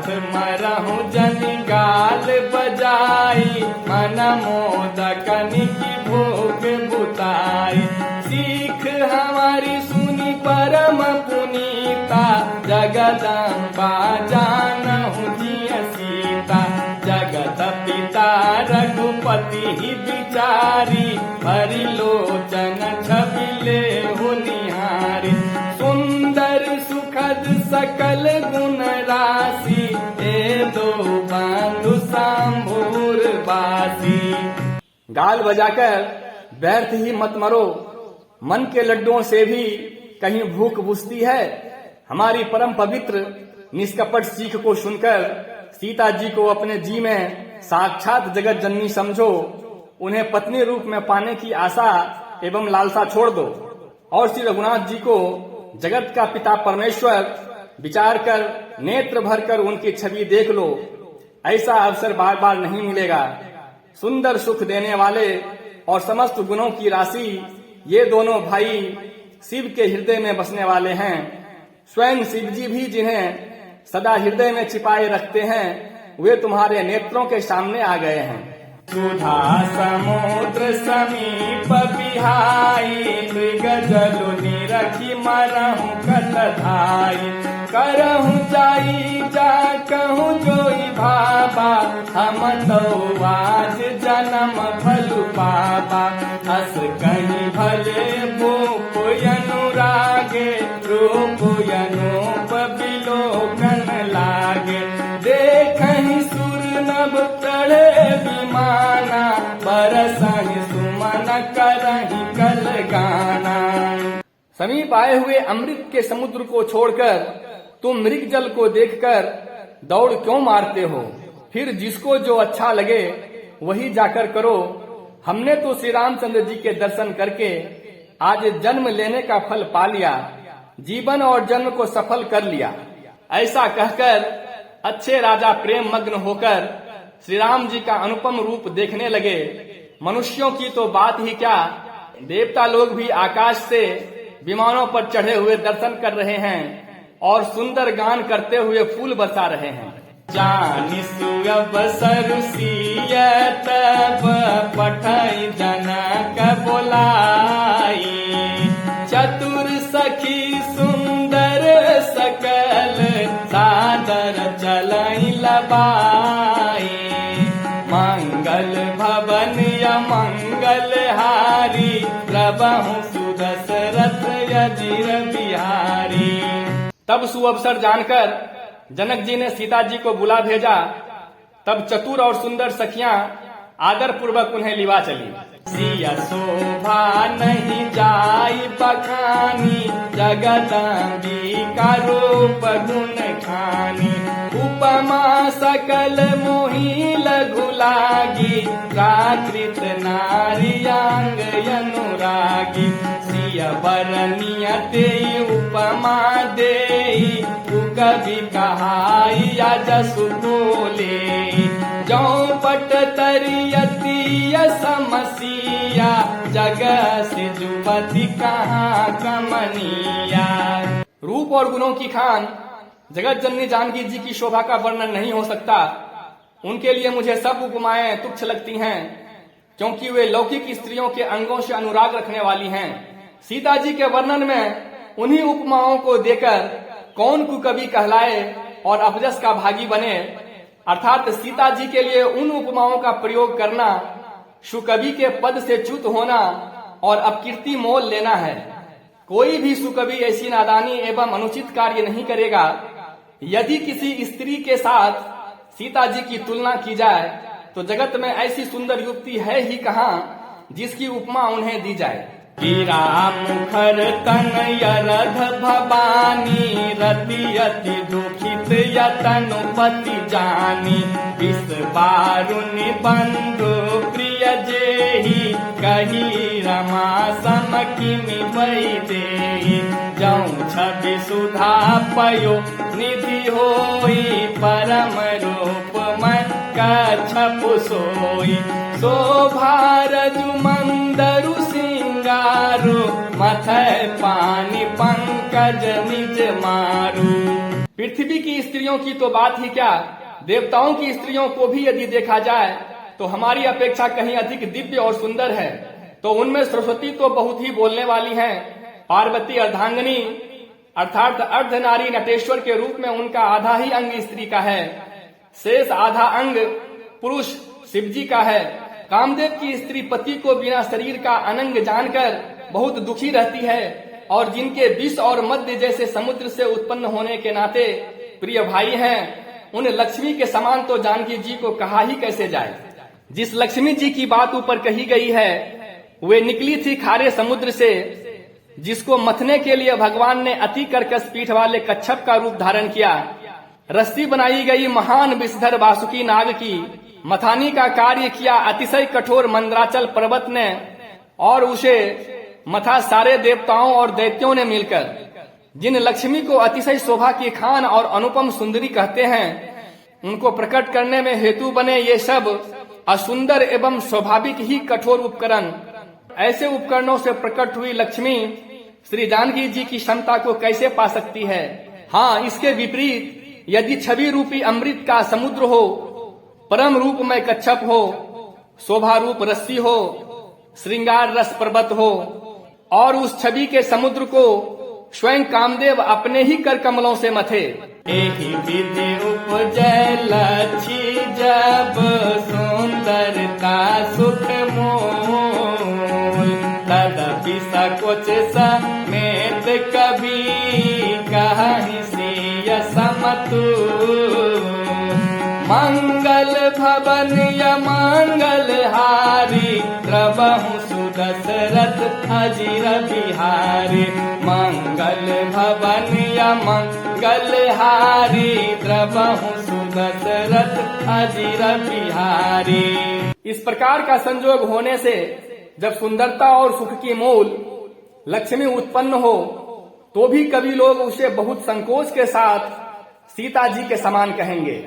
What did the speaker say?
हाथ मरहु जनि गाल बजाई, मन मोदकन की भोग बुताई। सीख हमारी सुनी परम पुनीता, जगदम्बा जानहु जिय सीता। जगत पिता रघुपति बिचारी, भरी लोचन छवि लेहु निहारी। सुंदर सुखद सकल गुण राशि, ए दो बंधु सांभूर बासी। गाल बजाकर व्यर्थ ही मत मरो, मन के लड्डुओं से भी कहीं भूख बुझती है। हमारी परम पवित्र निष्कपट सीख को सुनकर सीता जी को अपने जी में साक्षात जगत जननी समझो। उन्हें पत्नी रूप में पाने की आशा एवं लालसा छोड़ दो और श्री रघुनाथ जी को जगत का पिता परमेश्वर विचार कर नेत्र भर कर उनकी छवि देख लो। ऐसा अवसर बार बार नहीं मिलेगा। सुंदर सुख देने वाले और समस्त गुणों की राशि ये दोनों भाई शिव के हृदय में बसने वाले हैं। स्वयं शिव जी भी जिन्हें सदा हृदय में छिपाए रखते हैं, वे तुम्हारे नेत्रों के सामने आ गए हैं। सुधा समुद्र समीप बिहाई, मृग जलु निरखी मरहु कत धाई। करहु जाई जा कहूँ जोई भाबा, हम तो आज जन्म भलु पाबा। हस कहीं भले भूप अनुरागे, रूप अनूप बिलोकन लागे। देखहि सुर नभ चढ़े विमाना, बरसहि सुमन करहि कल गाना। समीप आए हुए अमृत के समुद्र को छोड़कर तुम मृग जल को देखकर दौड़ क्यों मारते हो? फिर जिसको जो अच्छा लगे वही जाकर करो। हमने तो श्री रामचंद्र जी के दर्शन करके आज जन्म लेने का फल पा लिया, जीवन और जन्म को सफल कर लिया। ऐसा कहकर अच्छे राजा प्रेम मग्न होकर श्री राम जी का अनुपम रूप देखने लगे। मनुष्यों की तो बात ही क्या, देवता लोग भी आकाश से विमानों पर चढ़े हुए दर्शन कर रहे हैं और सुंदर गान करते हुए फूल बरसा रहे हैं। जानि सुअवसर सिय तब पठई जनक बोलाई, चतुर सखी सुंदर सकल सादर चलई लबाई। मंगल भवन या मंगल हारी, प्रभु सुदशरथ अजीर बिहारी। तब सुअवसर जानकर जनक जी ने सीता जी को बुला भेजा। तब चतुर और सुंदर सखियां आदर पूर्वक उन्हें लिवा चली। सिया शोभा नहीं जाई बखानी, जगदम्बिका रूप गुण खानी। उपमा सकल मोही लघु लागी, प्राकृत नारियांग अनुरागी। सिया बरनियते उपमा देई, कवि कहाई जसु बोले। जौ पट तरियती समसिया, जग से जुवती कहाँ कमनिया। रूप और गुणों की खान जगत जननी जानकी जी की शोभा का वर्णन नहीं हो सकता। उनके लिए मुझे सब उपमाएं तुच्छ लगती हैं, क्योंकि वे लौकिक स्त्रियों के अंगों से अनुराग रखने वाली हैं। सीता जी के वर्णन में उन्हीं उपमाओं को देकर कौन कुकवि कहलाए और अपजस का भागी बने। अर्थात सीता जी के लिए उन उपमाओं का प्रयोग करना सुकवि के पद से च्युत होना और अपकीर्ति मोल लेना है। कोई भी सुकवि ऐसी नादानी एवं अनुचित कार्य नहीं करेगा। यदि किसी स्त्री के साथ सीता जी की तुलना की जाए तो जगत में ऐसी सुंदर युवती है ही कहाँ जिसकी उपमा उन्हें दी जाए। हीरा मुखर तन यरध भवानी, रति अति दुखित यतनु पति जानी। विष बारुनि बंधु प्रिय जेहि, कही रमा सम किमि भई देहि। जौं छवि सुधा पयो निधि होई, परम रूप मन कछपु सोई। शोभा रजु मंदरु सिंगारू, मथै पानी पंकज निज मारू। पृथ्वी की स्त्रियों की तो बात ही क्या, देवताओं की स्त्रियों को भी यदि देखा जाए तो हमारी अपेक्षा कहीं अधिक दिव्य और सुंदर है। तो उनमें सरस्वती तो बहुत ही बोलने वाली हैं। पार्वती अर्धांगिनी अर्थात अर्धनारी नटेश्वर के रूप में उनका आधा ही अंग स्त्री का है, शेष आधा अंग पुरुष शिवजी का है। कामदेव की स्त्री पति को बिना शरीर का अनंग जानकर बहुत दुखी रहती है और जिनके विष और मध्य जैसे समुद्र से उत्पन्न होने के नाते प्रिय भाई हैं, उन लक्ष्मी के समान तो जानकी जी को कहा ही कैसे जाए। जिस लक्ष्मी जी की बात ऊपर कही गई है वे निकली थी खारे समुद्र से, जिसको मथने के लिए भगवान ने अति कर्कश पीठ वाले कच्छप का रूप धारण किया। रस्सी बनाई गई महान विषधर वासुकी नाग की, मथानी का कार्य किया अतिशय कठोर मंदराचल पर्वत ने और उसे मथा सारे देवताओं और दैत्यों ने मिलकर। जिन लक्ष्मी को अतिशय शोभा की खान और अनुपम सुंदरी कहते हैं, उनको प्रकट करने में हेतु बने ये सब असुंदर एवं स्वाभाविक ही कठोर उपकरण, ऐसे उपकरणों से प्रकट हुई लक्ष्मी श्री जानकी जी की क्षमता को कैसे पा सकती है। हाँ, इसके विपरीत यदि छवि रूपी अमृत का समुद्र हो, परम रूप में कच्छप हो, शोभा रूप रस्सी हो, श्रृंगार रस पर्वत हो और उस छवि के समुद्र को स्वयं कामदेव अपने ही कर कमलों से मथे। एही विधि उपजय लच्छी जब सुंदरता सुख मोल, तदपि सकोच समेत कभी कहीं सिय समतुल। मंगल भवन या मंगल हारी, प्रभु सुदशरथ अजिर बिहारी। मंगल भवन या मंगल हारी, प्रभु सुदशरथ अजिर बिहारी। इस प्रकार का संजोग होने से जब सुंदरता और सुख की मूल लक्ष्मी उत्पन्न हो तो भी कभी लोग उसे बहुत संकोच के साथ सीता जी के समान कहेंगे।